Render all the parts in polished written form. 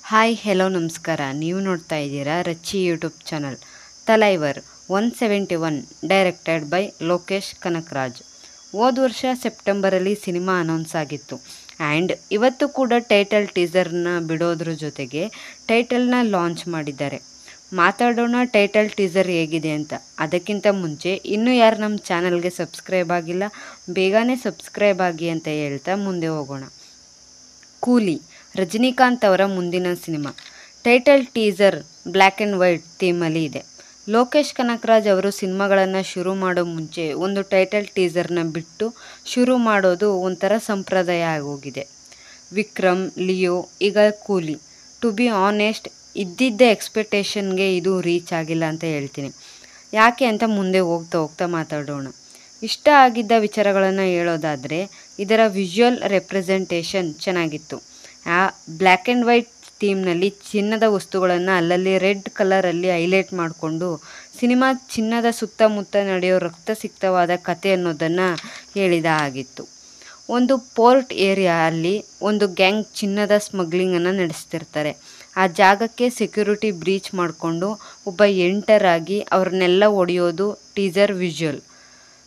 Hi hello ನಮಸ್ಕಾರ. ನೀವು ನೋಡ್ತಾ ಇದ್ದೀರಾ Rachchi YouTube channel. Thalaivar 171 directed by Lokesh Kanakaraj. ಹೋದ ವರ್ಷ ಸೆಪ್ಟೆಂಬರಲ್ಲಿ ಸಿನಿಮಾ ಅನೌನ್ಸ್ ಆಗಿತ್ತು ಆ್ಯಂಡ್ ಇವತ್ತು ಕೂಡ ಟೈಟಲ್ ಟೀಸರ್ನ ಬಿಡೋದ್ರ ಜೊತೆಗೆ ಟೈಟಲ್ನ ಲಾಂಚ್ ಮಾಡಿದ್ದಾರೆ. ಮಾತಾಡೋಣ ಟೈಟಲ್ ಟೀಸರ್ ಹೇಗಿದೆ ಅಂತ. ಅದಕ್ಕಿಂತ ಮುಂಚೆ ಇನ್ನೂ ಯಾರು ನಮ್ಮ ಚಾನಲ್ಗೆ ಸಬ್ಸ್ಕ್ರೈಬ್ ಆಗಿಲ್ಲ, ಬೇಗನೆ ಸಬ್ಸ್ಕ್ರೈಬ್ ಆಗಿ ಅಂತ ಹೇಳ್ತಾ ಮುಂದೆ ಹೋಗೋಣ. ಕೂಲಿ ರಜನಿಕಾಂತ್ ಅವರ ಮುಂದಿನ cinema. Title teaser black and white ಥೀಮಲ್ಲಿ ಇದೆ. ಲೋಕೇಶ್ ಕನಕರಾಜ್ ಅವರು ಸಿನಿಮಾಗಳನ್ನು ಶುರು ಮಾಡೋ ಮುಂಚೆ ಒಂದು ಟೈಟಲ್ ಟೀಸರ್ನ ಬಿಟ್ಟು ಶುರು ಮಾಡೋದು ಒಂಥರ ಸಂಪ್ರದಾಯ ಆಗೋಗಿದೆ. ವಿಕ್ರಮ್, ಲಿಯೋ, ಈಗ ಕೂಲಿ. ಟು ಬಿ ಆನೆಸ್ಟ್, ಇದ್ದಿದ್ದ ಎಕ್ಸ್ಪೆಕ್ಟೇಷನ್ಗೆ ಇದು ರೀಚ್ ಆಗಿಲ್ಲ ಅಂತ ಹೇಳ್ತೀನಿ. ಯಾಕೆ ಅಂತ ಮುಂದೆ ಹೋಗ್ತಾ ಮಾತಾಡೋಣ. ಇಷ್ಟ ಆಗಿದ್ದ ವಿಚಾರಗಳನ್ನು ಹೇಳೋದಾದರೆ, ಇದರ ವಿಜುವಲ್ ರೆಪ್ರೆಸೆಂಟೇಷನ್ ಚೆನ್ನಾಗಿತ್ತು. ಆ ಬ್ಲ್ಯಾಕ್ ಆ್ಯಂಡ್ ವೈಟ್ ಥೀಮ್ನಲ್ಲಿ ಚಿನ್ನದ ವಸ್ತುಗಳನ್ನು ಅಲ್ಲಲ್ಲಿ ರೆಡ್ ಕಲರಲ್ಲಿ ಹೈಲೈಟ್ ಮಾಡಿಕೊಂಡು ಸಿನಿಮಾ ಚಿನ್ನದ ಸುತ್ತಮುತ್ತ ನಡೆಯೋ ರಕ್ತಸಿಕ್ತವಾದ ಕತೆ ಅನ್ನೋದನ್ನು ಹೇಳಿದ ಆಗಿತ್ತು. ಒಂದು ಪೋರ್ಟ್ ಏರಿಯಾ ಅಲ್ಲಿ ಒಂದು ಗ್ಯಾಂಗ್ ಚಿನ್ನದ ಸ್ಮಗ್ಲಿಂಗನ್ನು ನಡೆಸ್ತಿರ್ತಾರೆ. ಆ ಜಾಗಕ್ಕೆ ಸೆಕ್ಯೂರಿಟಿ ಬ್ರೀಚ್ ಮಾಡಿಕೊಂಡು ಒಬ್ಬ ಎಂಟರ್ ಆಗಿ ಅವ್ರನ್ನೆಲ್ಲ ಹೊಡೆಯೋದು ಟೀಸರ್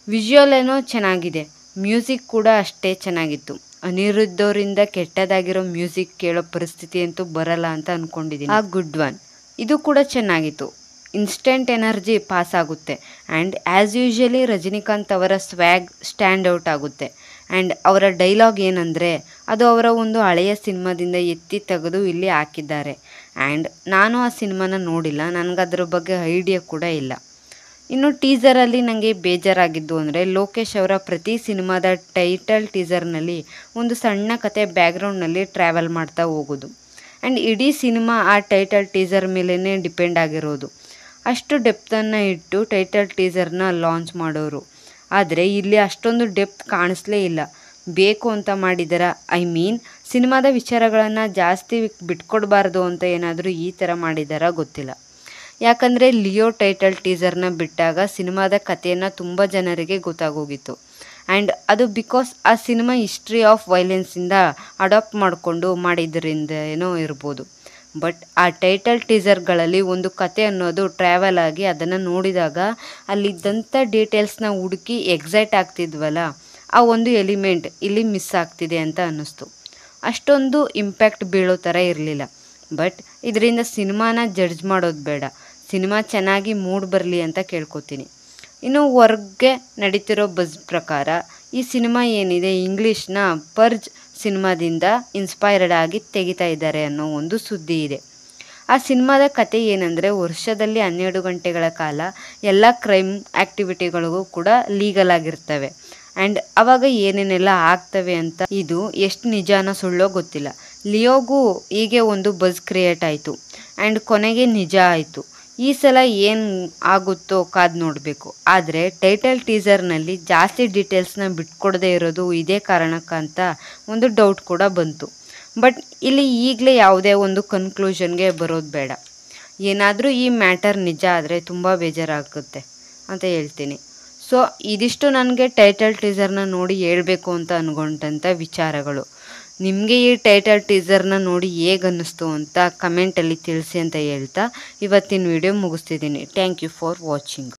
ವಿಜುವಲ್ ಏನೋ ಚೆನ್ನಾಗಿದೆ. ಮ್ಯೂಸಿಕ್ ಕೂಡ ಅಷ್ಟೇ ಚೆನ್ನಾಗಿತ್ತು. ಅನಿರುದ್ಧ್ ಅವರಿಂದ ಕೆಟ್ಟದಾಗಿರೋ ಮ್ಯೂಸಿಕ್ ಕೇಳೋ ಪರಿಸ್ಥಿತಿ ಅಂತೂ ಬರಲ್ಲ ಅಂತ ಅಂದ್ಕೊಂಡಿದ್ದೀನಿ. ಆ ಗುಡ್ ಒನ್. ಇದು ಕೂಡ ಚೆನ್ನಾಗಿತ್ತು. ಇನ್ಸ್ಟೆಂಟ್ ಎನರ್ಜಿ ಪಾಸ್ ಆಗುತ್ತೆ ಆ್ಯಂಡ್ ಆ್ಯಸ್ ಯೂಶ್ವಲಿ ರಜನಿಕಾಂತ್ ಅವರ ಸ್ವ್ಯಾಗ್ ಸ್ಟ್ಯಾಂಡ್ ಔಟ್ ಆಗುತ್ತೆ. ಆ್ಯಂಡ್ ಅವರ ಡೈಲಾಗ್ ಏನಂದರೆ ಅದು ಅವರ ಒಂದು ಹಳೆಯ ಸಿನಿಮಾದಿಂದ ಎತ್ತಿ ತೆಗೆದು ಇಲ್ಲಿ ಹಾಕಿದ್ದಾರೆ. ಆ್ಯಂಡ್ ನಾನು ಆ ಸಿನಿಮಾನ ನೋಡಿಲ್ಲ, ನನಗದ್ರ ಬಗ್ಗೆ ಐಡಿಯಾ ಕೂಡ ಇಲ್ಲ. ಇನ್ನು ಟೀಸರಲ್ಲಿ ನನಗೆ ಬೇಜಾರಾಗಿದ್ದು ಅಂದರೆ, ಲೋಕೇಶ್ ಅವರ ಪ್ರತಿ ಸಿನಿಮಾದ ಟೈಟಲ್ ಟೀಸರ್ನಲ್ಲಿ ಒಂದು ಸಣ್ಣ ಕತೆ ಬ್ಯಾಕ್ಗ್ರೌಂಡ್ನಲ್ಲಿ ಟ್ರಾವೆಲ್ ಮಾಡ್ತಾ ಹೋಗೋದು ಆ್ಯಂಡ್ ಇಡೀ ಸಿನಿಮಾ ಆ ಟೈಟಲ್ ಟೀಸರ್ ಮೇಲೇ ಡಿಪೆಂಡ್ ಆಗಿರೋದು. ಅಷ್ಟು ಡೆಪ್ತನ್ನು ಇಟ್ಟು ಟೈಟಲ್ ಟೀಸರ್ನ ಲಾಂಚ್ ಮಾಡೋರು. ಆದರೆ ಇಲ್ಲಿ ಅಷ್ಟೊಂದು ಡೆಪ್ತ್ ಕಾಣಿಸ್ಲೇ ಇಲ್ಲ. ಬೇಕು ಅಂತ ಮಾಡಿದಾರ, ಸಿನಿಮಾದ ವಿಚಾರಗಳನ್ನು ಜಾಸ್ತಿ ಬಿಟ್ಕೊಡ್ಬಾರ್ದು ಅಂತ ಏನಾದರೂ ಈ ಥರ ಮಾಡಿದಾರ ಗೊತ್ತಿಲ್ಲ. ಯಾಕಂದರೆ ಲಿಯೋ ಟೈಟಲ್ ಟೀಸರ್ನ ಬಿಟ್ಟಾಗ ಸಿನಿಮಾದ ಕಥೆಯನ್ನು ತುಂಬ ಜನರಿಗೆ ಗೊತ್ತಾಗೋಗಿತ್ತು. ಆ್ಯಂಡ್ ಅದು ಬಿಕಾಸ್ ಆ ಸಿನಿಮಾ ಹಿಸ್ಟ್ರಿ ಆಫ್ ವೈಲೆನ್ಸಿಂದ ಅಡಾಪ್ಟ್ ಮಾಡಿಕೊಂಡು ಮಾಡಿದ್ರಿಂದ ಏನೋ ಇರ್ಬೋದು. ಬಟ್ ಆ ಟೈಟಲ್ ಟೀಸರ್ಗಳಲ್ಲಿ ಒಂದು ಕತೆ ಅನ್ನೋದು ಟ್ರಾವೆಲ್ ಆಗಿ ಅದನ್ನು ನೋಡಿದಾಗ ಅಲ್ಲಿದ್ದಂಥ ಡೀಟೇಲ್ಸ್ನ ಹುಡುಕಿ ಎಕ್ಸೈಟ್ ಆಗ್ತಿದ್ವಲ್ಲ, ಆ ಒಂದು ಎಲಿಮೆಂಟ್ ಇಲ್ಲಿ ಮಿಸ್ ಆಗ್ತಿದೆ ಅಂತ ಅನ್ನಿಸ್ತು. ಅಷ್ಟೊಂದು ಇಂಪ್ಯಾಕ್ಟ್ ಬೀಳೋ ಥರ ಇರಲಿಲ್ಲ. ಬಟ್ ಇದರಿಂದ ಸಿನಿಮಾನ ಜಡ್ಜ್ ಮಾಡೋದು ಬೇಡ. ಸಿನಿಮಾ ಚೆನ್ನಾಗಿ ಮೂಡ್ ಬರಲಿ ಅಂತ ಕೇಳ್ಕೊತೀನಿ. ಇನ್ನು ಹೊರ್ಗೆ ನಡೀತಿರೋ ಬಜ್ ಪ್ರಕಾರ ಈ ಸಿನಿಮಾ ಏನಿದೆ ಇಂಗ್ಲೀಷ್ನ ಪರ್ಜ್ ಸಿನಿಮಾದಿಂದ ಇನ್ಸ್ಪೈರ್ಡ್ ಆಗಿ ತೆಗಿತಾ ಇದ್ದಾರೆ ಅನ್ನೋ ಒಂದು ಸುದ್ದಿ ಇದೆ. ಆ ಸಿನಿಮಾದ ಕತೆ ಏನಂದರೆ, ವರ್ಷದಲ್ಲಿ 12 ಗಂಟೆಗಳ ಕಾಲ ಎಲ್ಲ ಕ್ರೈಮ್ ಆ್ಯಕ್ಟಿವಿಟಿಗಳಿಗೂ ಕೂಡ ಲೀಗಲ್ ಆಗಿರ್ತವೆ ಆ್ಯಂಡ್ ಆವಾಗ ಏನೇನೆಲ್ಲ ಆಗ್ತವೆ ಅಂತ. ಇದು ಎಷ್ಟು ನಿಜಾನ ಸುಳ್ಳೋ ಗೊತ್ತಿಲ್ಲ. ಲಿಯೋಗೂ ಹೀಗೆ ಒಂದು ಬಜ್ ಕ್ರಿಯೇಟ್ ಆಯಿತು ಆ್ಯಂಡ್ ಕೊನೆಗೆ ನಿಜ ಆಯಿತು. ಈ ಸಲ ಏನು ಆಗುತ್ತೋ ಕಾದು ನೋಡಬೇಕು. ಆದರೆ ಟೈಟಲ್ ಟೀಸರ್ನಲ್ಲಿ ಜಾಸ್ತಿ ಡೀಟೇಲ್ಸ್ನ ಬಿಟ್ಕೊಡದೇ ಇರೋದು ಇದೇ ಕಾರಣಕ್ಕಂತ ಒಂದು ಡೌಟ್ ಕೂಡ ಬಂತು. ಬಟ್ ಇಲ್ಲಿ ಈಗಲೇ ಯಾವುದೇ ಒಂದು ಕನ್ಕ್ಲೂಷನ್ಗೆ ಬರೋದು ಬೇಡ. ಏನಾದರೂ ಈ ಮ್ಯಾಟರ್ ನಿಜ ಆದರೆ ತುಂಬ ಬೇಜಾರಾಗುತ್ತೆ ಅಂತ ಹೇಳ್ತೀನಿ. ಸೊ ಇದಿಷ್ಟು ನನಗೆ ಟೈಟಲ್ ಟೀಸರ್ನ ನೋಡಿ ಹೇಳಬೇಕು ಅಂತ ಅಂದ್ಕೊಂಡಂಥ ವಿಚಾರಗಳು. ನಿಮಗೆ ಈ ಟೈಟಲ್ ಟೀಸರ್ನ ನೋಡಿ ಹೇಗೆ ಅನ್ನಿಸ್ತು ಅಂತ ಕಮೆಂಟಲ್ಲಿ ತಿಳಿಸಿ ಅಂತ ಹೇಳ್ತಾ ಇವತ್ತಿನ ವಿಡಿಯೋ ಮುಗಿಸ್ತಿದ್ದೀನಿ. Thank you for watching.